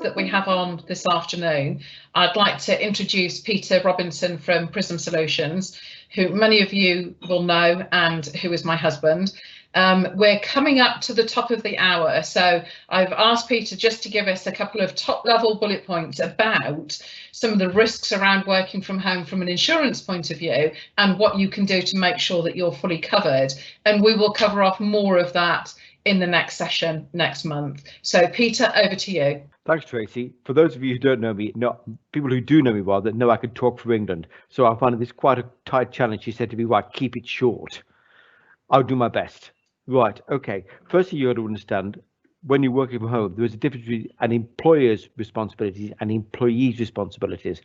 that we have on this afternoon, I'd like to introduce Peter Robinson from Prizm Solutions, who many of you will know and who is my husband. We're coming up to the top of the hour, so I've asked Peter just to give us a couple of top-level bullet points about some of the risks around working from home from an insurance point of view and what you can do to make sure that you're fully covered. And we will cover off more of that in the next session next month. So Peter, over to you. Thanks, Tracy. For those of you who don't know me, people who do know me well, that know I can talk for England. So I find this quite a tight challenge. She said to me, right, keep it short. I'll do my best. Right, okay. Firstly, you got to understand, when you're working from home, there is a difference between an employer's responsibilities and employees' responsibilities.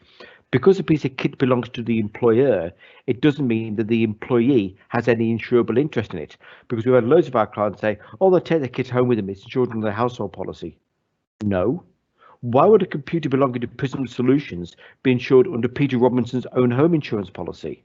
Because a piece of kit belongs to the employer, it doesn't mean that the employee has any insurable interest in it. Because we've had loads of our clients say, oh, they'll take their kit home with them, it's insured under their household policy. No. Why would a computer belonging to Prizm Solutions be insured under Peter Robinson's own home insurance policy?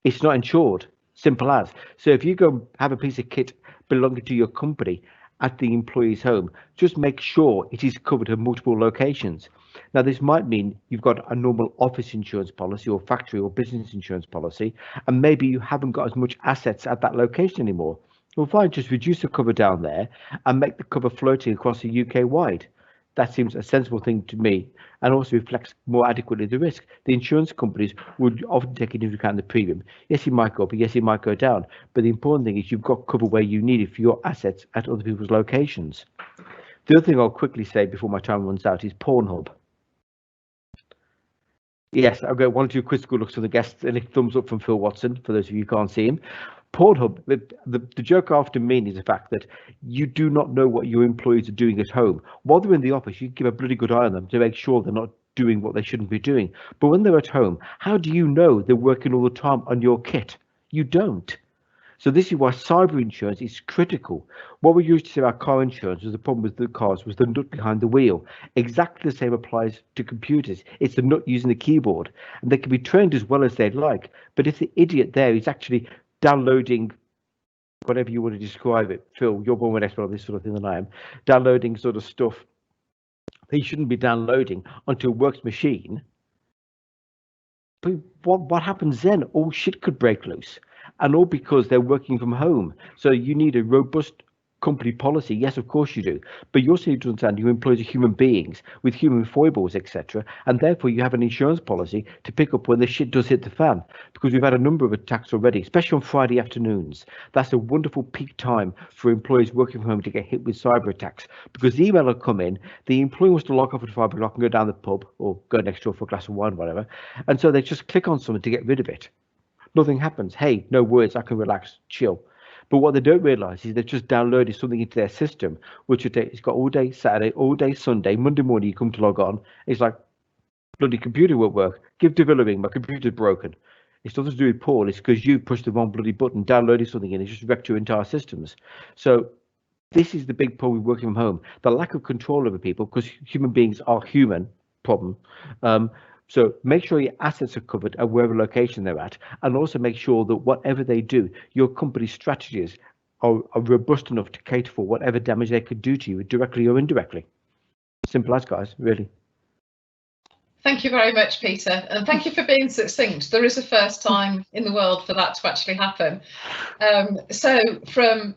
It's not insured. Simple as. So if you go have a piece of kit belonging to your company at the employee's home, just make sure it is covered at multiple locations. Now, this might mean you've got a normal office insurance policy or factory or business insurance policy, and maybe you haven't got as much assets at that location anymore. Well, fine, just reduce the cover down there and make the cover floating across the UK wide. That seems a sensible thing to me, and also reflects more adequately the risk. The insurance companies would often take into account the premium. Yes, it might go up, yes, it might go down, but the important thing is you've got cover where you need it for your assets at other people's locations. The other thing I'll quickly say before my time runs out is Pornhub. Yes, I've got 1 or 2 quizzical looks from the guests and a thumbs up from Phil Watson, for those of you who can't see him. Pornhub, the joke I often mean is the fact that you do not know what your employees are doing at home. While they're in the office, you keep a bloody good eye on them to make sure they're not doing what they shouldn't be doing. But when they're at home, how do you know they're working all the time on your kit? You don't. So this is why cyber insurance is critical. What we used to say about car insurance was the problem with the cars was the nut behind the wheel. Exactly the same applies to computers. It's the nut using the keyboard, and they can be trained as well as they'd like. But if the idiot there is actually downloading, whatever you want to describe it, Phil, you're more an expert on this sort of thing than I am, downloading sort of stuff he shouldn't be downloading onto a works machine. But what happens then? All shit could break loose, and all because they're working from home. So you need a robust company policy. Yes, of course you do, but you also need to understand your employees are human beings with human foibles, etc., and therefore you have an insurance policy to pick up when the shit does hit the fan, because we've had a number of attacks already, especially on Friday afternoons. That's a wonderful peak time for employees working from home to get hit with cyber attacks, because the email will come in, the employee wants to log off at 5 o'clock and go down the pub or go next door for a glass of wine, whatever, and so they just click on something to get rid of it. Nothing happens. Hey, no words, I can relax, chill. But what they don't realise is they've just downloaded something into their system, which it's got all day Saturday, all day Sunday, Monday morning you come to log on. It's like, bloody computer won't work. Give Deville a ring, my computer's broken. It's nothing to do with Paul, it's because you pushed the wrong bloody button, downloaded something and it's just wrecked your entire systems. So this is the big problem with working from home. The lack of control over people, because human beings are human problem. So make sure your assets are covered at wherever location they're at, and also make sure that whatever they do, your company's strategies are robust enough to cater for whatever damage they could do to you, directly or indirectly. Simple as, guys, really. Thank you very much, Peter, and thank you for being succinct. There is a first time in the world for that to actually happen. So from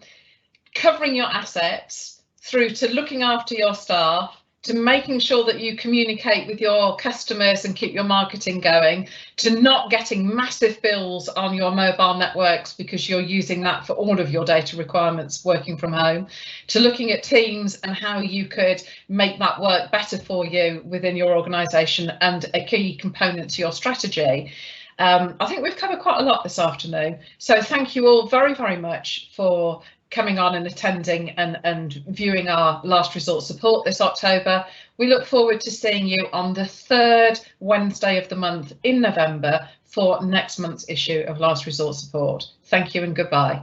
covering your assets through to looking after your staff, to making sure that you communicate with your customers and keep your marketing going, to not getting massive bills on your mobile networks because you're using that for all of your data requirements working from home, to looking at teams and how you could make that work better for you within your organisation and a key component to your strategy. I think we've covered quite a lot this afternoon, so thank you all very, very much for coming on and attending and viewing our last resort support this October. We look forward to seeing you on the 3rd Wednesday of the month in November for next month's issue of Last Resort Support. Thank you and goodbye.